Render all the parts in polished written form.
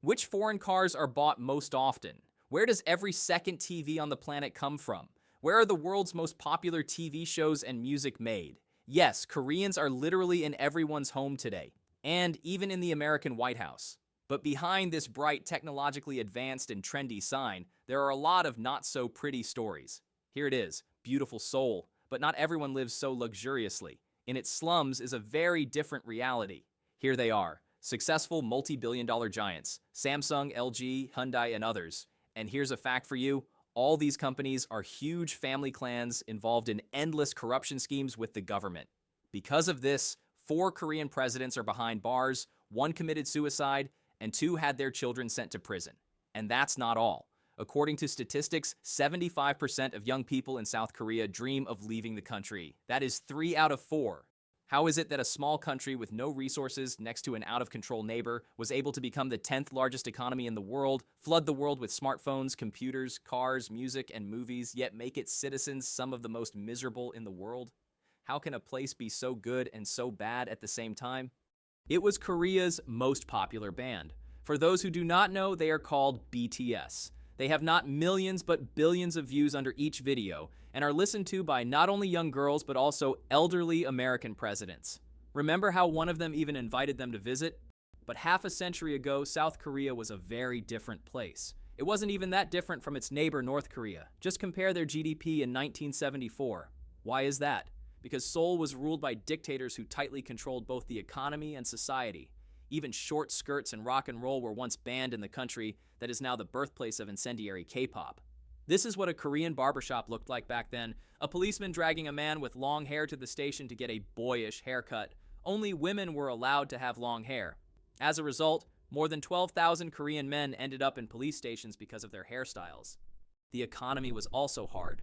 Which foreign cars are bought most often? Where does every second TV on the planet come from? Where are the world's most popular TV shows and music made? Yes, Koreans are literally in everyone's home today, and even in the American White House. But behind this bright, technologically advanced and trendy sign, there are a lot of not-so-pretty stories. Here it is, beautiful Seoul, but not everyone lives so luxuriously. In its slums is a very different reality. Here they are, successful multi-billion-dollar giants, Samsung, LG, Hyundai, and others. And here's a fact for you, all these companies are huge family clans involved in endless corruption schemes with the government. Because of this, 4 Korean presidents are behind bars, 1 committed suicide, and 2 had their children sent to prison. And that's not all. According to statistics, 75% of young people in South Korea dream of leaving the country. That is 3 out of 4. How is it that a small country with no resources next to an out-of-control neighbor was able to become the 10th largest economy in the world, flood the world with smartphones, computers, cars, music, and movies, yet make its citizens some of the most miserable in the world? How can a place be so good and so bad at the same time? It was Korea's most popular band. For those who do not know, they are called BTS. They have not millions but billions of views under each video and are listened to by not only young girls but also elderly American presidents. Remember how one of them even invited them to visit? But half a century ago, South Korea was a very different place. It wasn't even that different from its neighbor North Korea. Just compare their GDP in 1974. Why is that? Because Seoul was ruled by dictators who tightly controlled both the economy and society. Even short skirts and rock and roll were once banned in the country that is now the birthplace of incendiary K-pop. This is what a Korean barbershop looked like back then, a policeman dragging a man with long hair to the station to get a boyish haircut. Only women were allowed to have long hair. As a result, more than 12,000 Korean men ended up in police stations because of their hairstyles. The economy was also hard.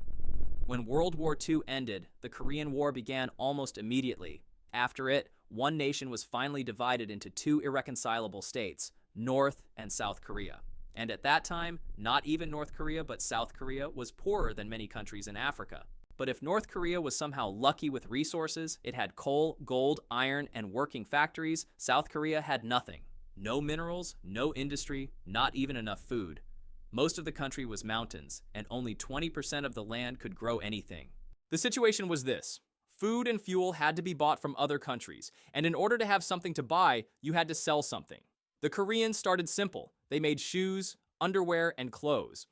When World War II ended, the Korean War began almost immediately. After it, one nation was finally divided into 2 irreconcilable states, North and South Korea. And at that time, not even North Korea but South Korea was poorer than many countries in Africa. But if North Korea was somehow lucky with resources, it had coal, gold, iron, and working factories, South Korea had nothing. No minerals, no industry, not even enough food. Most of the country was mountains, and only 20% of the land could grow anything. The situation was this. Food and fuel had to be bought from other countries, and in order to have something to buy, you had to sell something. The Koreans started simple. They made shoes, underwear, and clothes.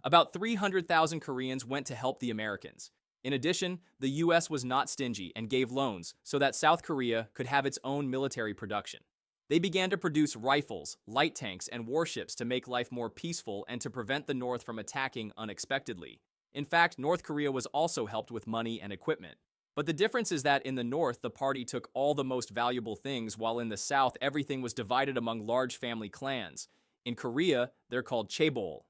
About 300,000 Koreans went to help the Americans. In addition, the US was not stingy and gave loans so that South Korea could have its own military production. They began to produce rifles, light tanks, and warships to make life more peaceful and to prevent the North from attacking unexpectedly. In fact, North Korea was also helped with money and equipment. But the difference is that in the North, the party took all the most valuable things, while in the South, everything was divided among large family clans. In Korea, they're called chaebol.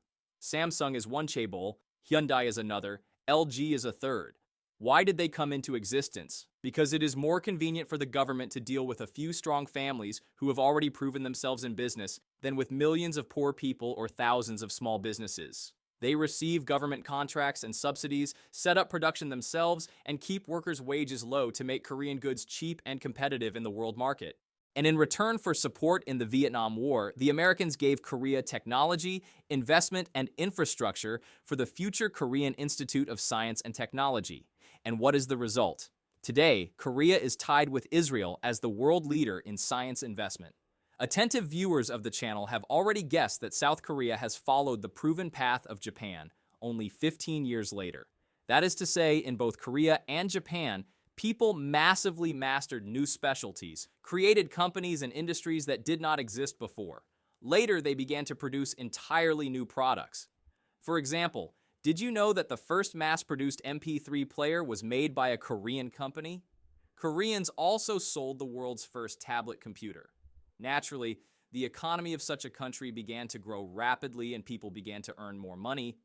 Samsung is one chaebol, Hyundai is another, LG is a third. Why did they come into existence? Because it is more convenient for the government to deal with a few strong families who have already proven themselves in business than with millions of poor people or thousands of small businesses. They receive government contracts and subsidies, set up production themselves, and keep workers' wages low to make Korean goods cheap and competitive in the world market. And in return for support in the Vietnam War, the Americans gave Korea technology, investment, and infrastructure for the future Korean Institute of Science and Technology. And what is the result? Today, Korea is tied with Israel as the world leader in science investment. Attentive viewers of the channel have already guessed that South Korea has followed the proven path of Japan only 15 years later. That is to say, in both Korea and Japan, people massively mastered new specialties, created companies and industries that did not exist before. Later, they began to produce entirely new products. For example, did you know that the first mass-produced MP3 player was made by a Korean company? Koreans also sold the world's first tablet computer. Naturally, the economy of such a country began to grow rapidly and people began to earn more money.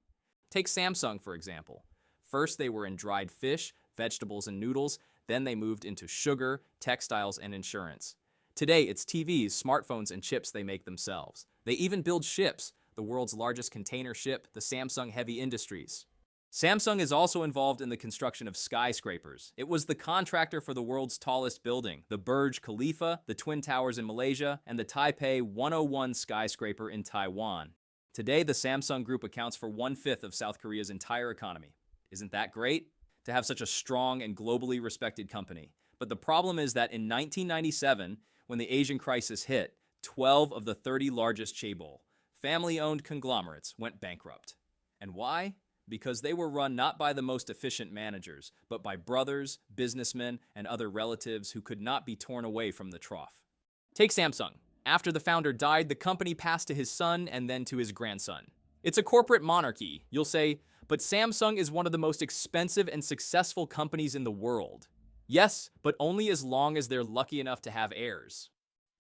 Take Samsung, for example. First, they were in dried fish, vegetables, and noodles. Then they moved into sugar, textiles, and insurance. Today, it's TVs, smartphones, and chips they make themselves. They even build ships, the world's largest container ship, the Samsung Heavy Industries. Samsung is also involved in the construction of skyscrapers. It was the contractor for the world's tallest building, the Burj Khalifa, the Twin Towers in Malaysia, and the Taipei 101 skyscraper in Taiwan. Today, the Samsung Group accounts for 1/5 of South Korea's entire economy. Isn't that great? To have such a strong and globally respected company. But the problem is that in 1997, when the Asian crisis hit, 12 of the 30 largest chaebol, family-owned conglomerates, went bankrupt. And why? Because they were run not by the most efficient managers, but by brothers, businessmen, and other relatives who could not be torn away from the trough. Take Samsung. After the founder died, the company passed to his son and then to his grandson. It's a corporate monarchy, you'll say, but Samsung is one of the most expensive and successful companies in the world. Yes, but only as long as they're lucky enough to have heirs.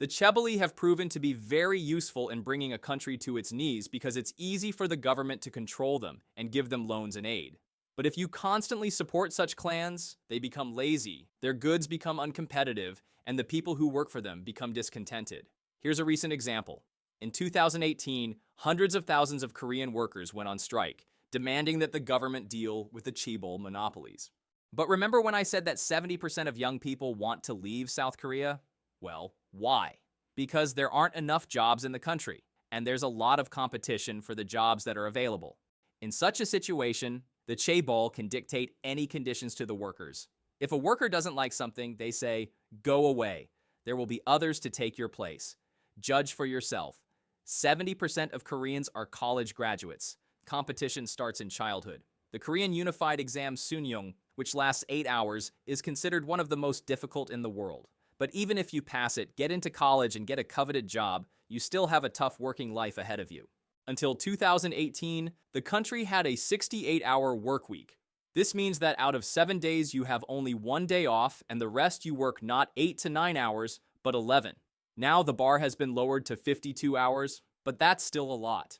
The chaebol have proven to be very useful in bringing a country to its knees because it's easy for the government to control them and give them loans and aid. But if you constantly support such clans, they become lazy, their goods become uncompetitive, and the people who work for them become discontented. Here's a recent example. In 2018, hundreds of thousands of Korean workers went on strike, demanding that the government deal with the chaebol monopolies. But remember when I said that 70% of young people want to leave South Korea? Well, why? Because there aren't enough jobs in the country, and there's a lot of competition for the jobs that are available. In such a situation, the chaebol can dictate any conditions to the workers. If a worker doesn't like something, they say, "Go away. There will be others to take your place. Judge for yourself." 70% of Koreans are college graduates. Competition starts in childhood. The Korean Unified Exam Sunyong, which lasts 8 hours, is considered one of the most difficult in the world. But even if you pass it, get into college, and get a coveted job, you still have a tough working life ahead of you. Until 2018, the country had a 68-hour work week. This means that out of 7 days, you have only 1 day off, and the rest you work not 8 to 9 hours, but 11. Now the bar has been lowered to 52 hours, but that's still a lot.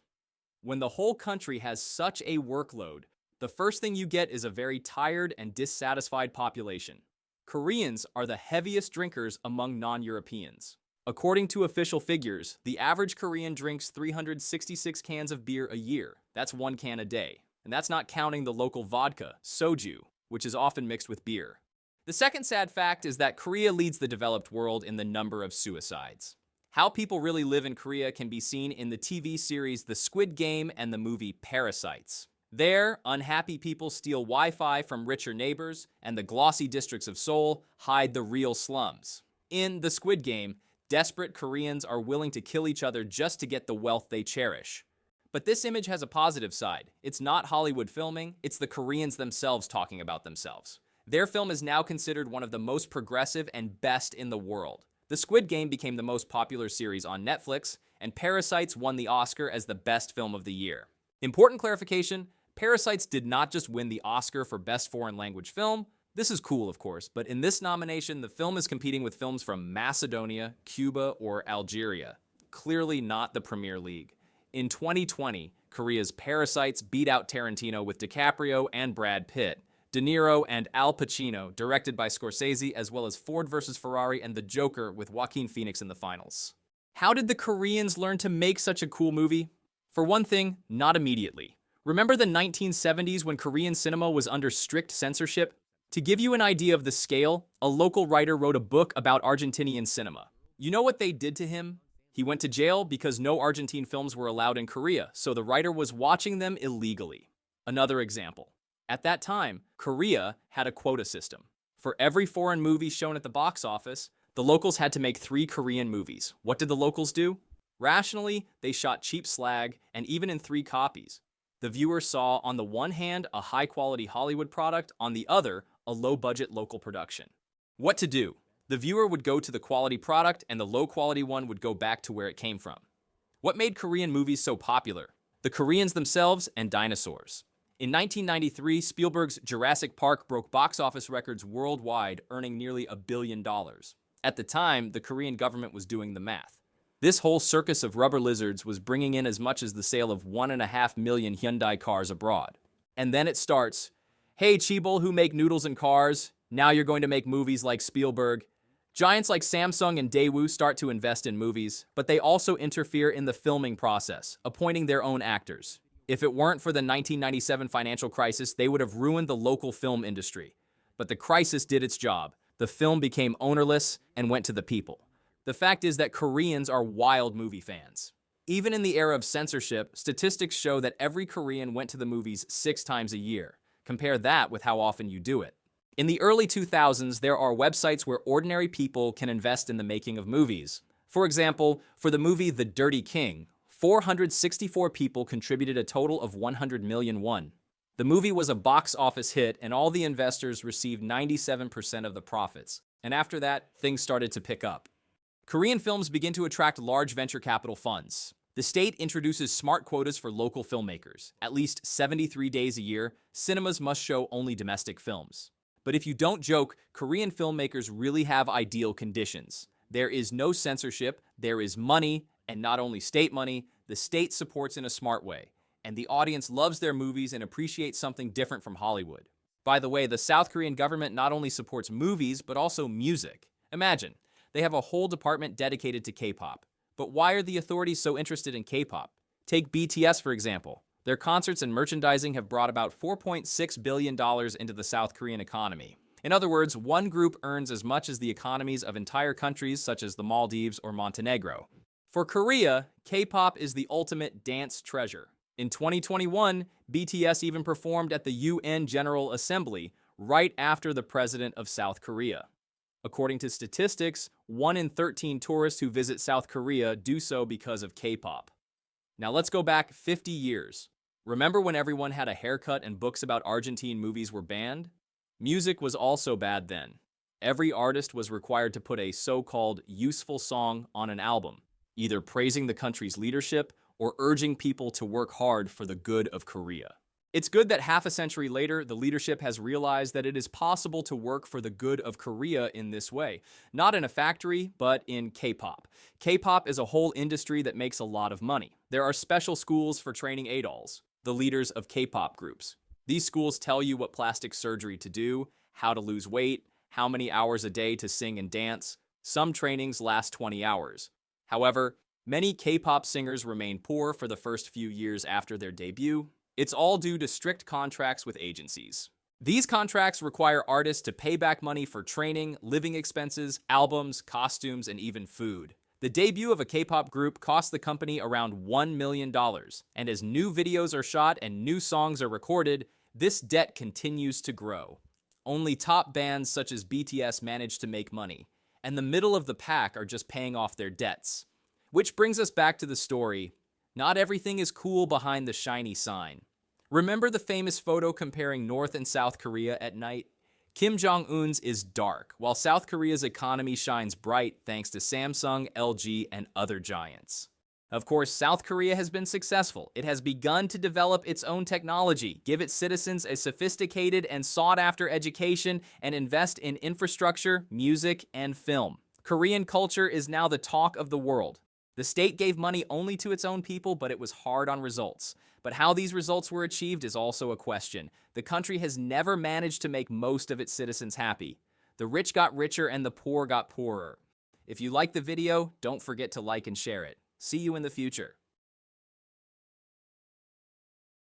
When the whole country has such a workload, the first thing you get is a very tired and dissatisfied population. Koreans are the heaviest drinkers among non-Europeans. According to official figures, the average Korean drinks 366 cans of beer a year. That's 1 can a day. And that's not counting the local vodka, soju, which is often mixed with beer. The second sad fact is that Korea leads the developed world in the number of suicides. How people really live in Korea can be seen in the TV series The Squid Game and the movie Parasites. There, unhappy people steal Wi-Fi from richer neighbors, and the glossy districts of Seoul hide the real slums. In The Squid Game, desperate Koreans are willing to kill each other just to get the wealth they cherish. But this image has a positive side. It's not Hollywood filming, it's the Koreans themselves talking about themselves. Their film is now considered one of the most progressive and best in the world. The Squid Game became the most popular series on Netflix, and Parasites won the Oscar as the best film of the year. Important clarification, Parasites did not just win the Oscar for Best Foreign Language Film. This is cool, of course, but in this nomination, the film is competing with films from Macedonia, Cuba, or Algeria. Clearly not the Premier League. In 2020, Korea's Parasites beat out Tarantino with DiCaprio and Brad Pitt, De Niro and Al Pacino, directed by Scorsese, as well as Ford vs. Ferrari and The Joker with Joaquin Phoenix in the finals. How did the Koreans learn to make such a cool movie? For one thing, not immediately. Remember the 1970s when Korean cinema was under strict censorship? To give you an idea of the scale, a local writer wrote a book about Argentinian cinema. You know what they did to him? He went to jail because no Argentine films were allowed in Korea, so the writer was watching them illegally. Another example. At that time, Korea had a quota system. For every foreign movie shown at the box office, the locals had to make 3 Korean movies. What did the locals do? Rationally, they shot cheap slag, and even in 3 copies. The viewer saw, on the one hand, a high-quality Hollywood product, on the other, a low-budget local production. What to do? The viewer would go to the quality product, and the low-quality one would go back to where it came from. What made Korean movies so popular? The Koreans themselves and dinosaurs. In 1993, Spielberg's Jurassic Park broke box office records worldwide, earning nearly $1 billion. At the time, the Korean government was doing the math. This whole circus of rubber lizards was bringing in as much as the sale of 1.5 million Hyundai cars abroad. And then it starts, "Hey, chaebol who make noodles and cars, now you're going to make movies like Spielberg." Giants like Samsung and Daewoo start to invest in movies, but they also interfere in the filming process, appointing their own actors. If it weren't for the 1997 financial crisis, they would have ruined the local film industry. But the crisis did its job. The film became ownerless and went to the people. The fact is that Koreans are wild movie fans. Even in the era of censorship, statistics show that every Korean went to the movies 6 times a year. Compare that with how often you do it. In the early 2000s, there are websites where ordinary people can invest in the making of movies. For example, for the movie The Dirty King, 464 people contributed a total of 100 million won. The movie was a box office hit, and all the investors received 97% of the profits. And after that, things started to pick up. Korean films begin to attract large venture capital funds. The state introduces smart quotas for local filmmakers. At least 73 days a year, cinemas must show only domestic films. But if you don't joke, Korean filmmakers really have ideal conditions. There is no censorship, there is money, and not only state money, the state supports in a smart way. And the audience loves their movies and appreciates something different from Hollywood. By the way, the South Korean government not only supports movies, but also music. Imagine, they have a whole department dedicated to K-pop. But why are the authorities so interested in K-pop? Take BTS, for example. Their concerts and merchandising have brought about $4.6 billion into the South Korean economy. In other words, one group earns as much as the economies of entire countries such as the Maldives or Montenegro. For Korea, K-pop is the ultimate dance treasure. In 2021, BTS even performed at the UN General Assembly right after the president of South Korea. According to statistics, 1 in 13 tourists who visit South Korea do so because of K-pop. Now let's go back 50 years. Remember when everyone had a haircut and books about Argentine movies were banned? Music was also bad then. Every artist was required to put a so-called useful song on an album, either praising the country's leadership or urging people to work hard for the good of Korea. It's good that half a century later, the leadership has realized that it is possible to work for the good of Korea in this way. Not in a factory, but in K-pop. K-pop is a whole industry that makes a lot of money. There are special schools for training idols, the leaders of K-pop groups. These schools tell you what plastic surgery to do, how to lose weight, how many hours a day to sing and dance. Some trainings last 20 hours. However, many K-pop singers remain poor for the first few years after their debut. It's all due to strict contracts with agencies. These contracts require artists to pay back money for training, living expenses, albums, costumes, and even food. The debut of a K-pop group cost the company around $1 million, and as new videos are shot and new songs are recorded, this debt continues to grow. Only top bands such as BTS manage to make money, and the middle of the pack are just paying off their debts. Which brings us back to the story. Not everything is cool behind the shiny sign. Remember the famous photo comparing North and South Korea at night? Kim Jong-un's is dark, while South Korea's economy shines bright thanks to Samsung, LG, and other giants. Of course, South Korea has been successful. It has begun to develop its own technology, give its citizens a sophisticated and sought-after education, and invest in infrastructure, music, and film. Korean culture is now the talk of the world. The state gave money only to its own people, but it was hard on results. But how these results were achieved is also a question. The country has never managed to make most of its citizens happy. The rich got richer and the poor got poorer. If you liked the video, don't forget to like and share it. See you in the future.